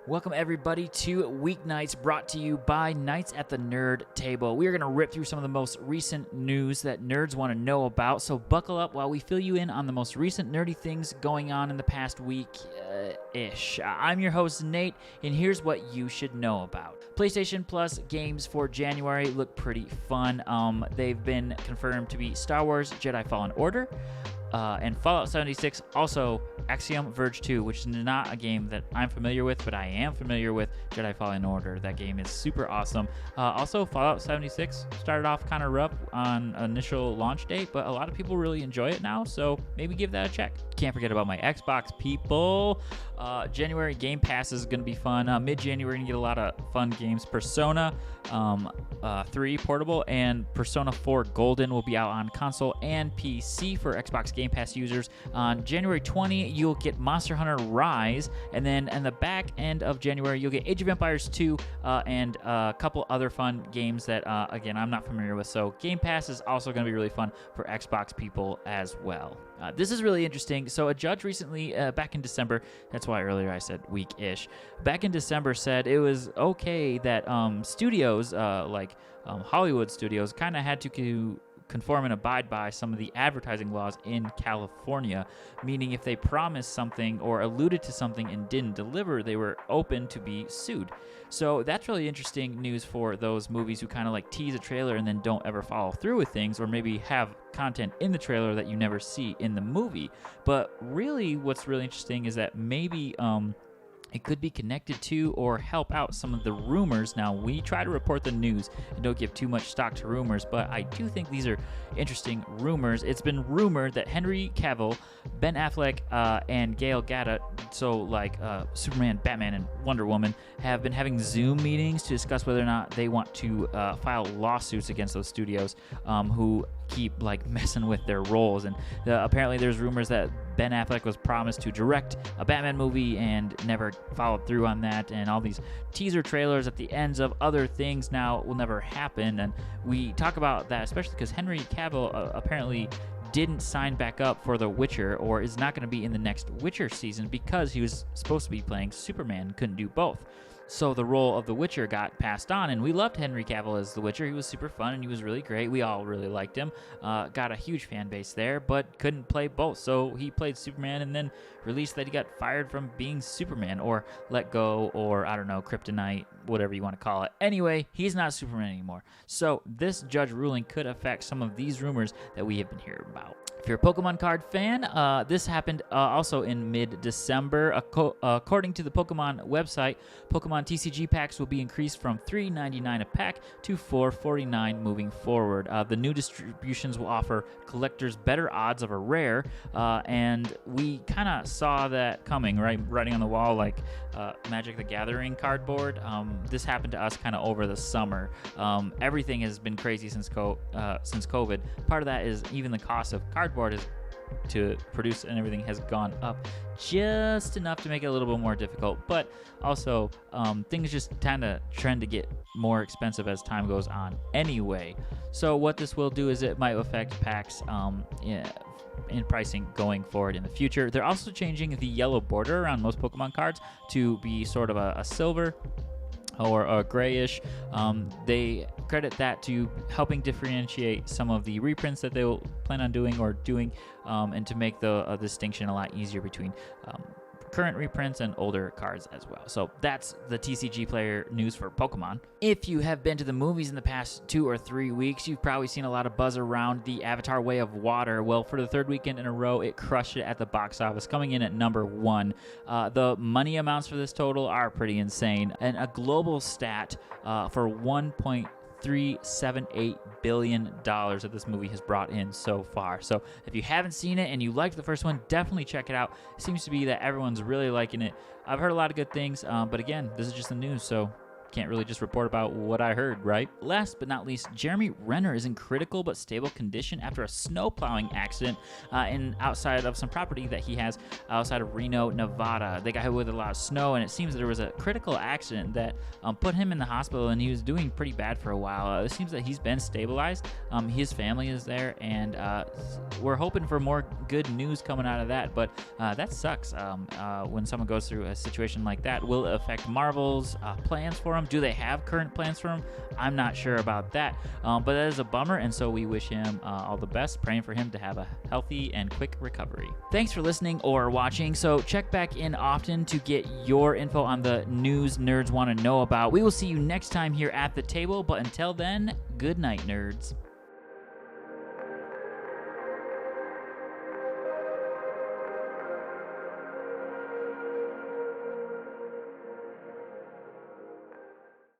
Welcome everybody to Weeknights, brought to you by Knights at the Nerd Table. We are going to rip through some of the most recent news that nerds want to know about, so buckle up while we fill you in on the most recent nerdy things going on in the past week-ish. I'm your host, Nate, and here's what you should know about. PlayStation Plus games for January look pretty fun. They've been confirmed to be Star Wars Jedi Fallen Order, and Fallout 76, also Axiom Verge 2, which is not a game that I'm familiar with, but I am familiar with Jedi Fallen Order. That game is super awesome. Also, Fallout 76 started off kind of rough on initial launch date, but a lot of people really enjoy it now, so maybe give that a check. Can't forget about my Xbox people. January Game Pass is going to be fun. Mid-January, we're going to get a lot of fun games. Persona 3 Portable and Persona 4 Golden will be out on console and PC for Xbox Game Pass users. On January 20, you'll get Monster Hunter Rise, and then in the back end of January, you'll get Age of Empires 2 and a couple other fun games that, again, I'm not familiar with. So Game Pass is also going to be really fun for Xbox people as well. This is really interesting. So a judge recently, back in December, that's why earlier I said week-ish, back in December said it was okay that studios, like Hollywood studios, kind of had to conform and abide by some of the advertising laws in California, meaning if they promised something or alluded to something and didn't deliver, they were open to be sued. So that's really interesting news for those movies who kind of like tease a trailer and then don't ever follow through with things, or maybe have content in the trailer that you never see in the movie. But really, what's really interesting is that maybe it could be connected to or help out some of the rumors. Now, we try to report the news and don't give too much stock to rumors, but I do think these are interesting rumors. It's been rumored that Henry Cavill, Ben Affleck, and Gal Gadot, so like Superman, Batman, and Wonder Woman, have been having Zoom meetings to discuss whether or not they want to file lawsuits against those studios who keep like messing with their roles. And apparently there's rumors that Ben Affleck was promised to direct a Batman movie and never followed through on that, and all these teaser trailers at the ends of other things now will never happen. And we talk about that especially because Henry Cavill apparently didn't sign back up for The Witcher, or is not going to be in the next Witcher season because he was supposed to be playing Superman, couldn't do both. So the role of The Witcher got passed on, and we loved Henry Cavill as The Witcher. He was super fun, and he was really great. We all really liked him. Got a huge fan base there, but couldn't play both. So he played Superman and then released that he got fired from being Superman, or let go, or I don't know, kryptonite, whatever you want to call it. Anyway, he's not Superman anymore. So this judge ruling could affect some of these rumors that we have been hearing about. If you're a Pokemon card fan, this happened also in mid-December. According to the Pokemon website, Pokemon TCG packs will be increased from $3.99 a pack to $4.49 moving forward. The new distributions will offer collectors better odds of a rare, and we kind of saw that coming, right? Writing on the wall like Magic the Gathering cardboard. This happened to us kind of over the summer. Everything has been crazy since COVID. Part of that is even the cost of cardboard to produce and everything has gone up just enough to make it a little bit more difficult, but also things just kind of trend to get more expensive as time goes on anyway. So what this will do is it might affect packs in pricing going forward in the future. They're also changing the yellow border around most Pokemon cards to be sort of a silver or a grayish. They credit that to helping differentiate some of the reprints that they'll plan on doing and to make the distinction a lot easier between current reprints and older cards as well. So that's the TCG player news for Pokemon. If you have been to the movies in the past 2 or 3 weeks, you've probably seen a lot of buzz around the Avatar Way of Water. Well, for the third weekend in a row, it crushed it at the box office, coming in at number 1. The money amounts for this total are pretty insane, and a global stat for $1.378 billion that this movie has brought in so far. So if you haven't seen it and you liked the first one, definitely check it out. It seems to be that everyone's really liking it. I've heard a lot of good things, but again, this is just the news, so can't really just report about what I heard, right? Last but not least, Jeremy Renner is in critical but stable condition after a snow plowing accident outside of some property that he has outside of Reno, Nevada. They got hit with a lot of snow, and it seems that there was a critical accident that put him in the hospital, and he was doing pretty bad for a while. It seems that he's been stabilized. His family is there, and we're hoping for more good news coming out of that, but that sucks when someone goes through a situation like that. Will it affect Marvel's plans for him? Do they have current plans for him? I'm not sure about that, but that is a bummer, and so we wish him all the best, praying for him to have a healthy and quick recovery. Thanks for listening or watching. So check back in often to get your info on the news nerds want to know about. We will see you next time here at the table, but until then, good night, nerds.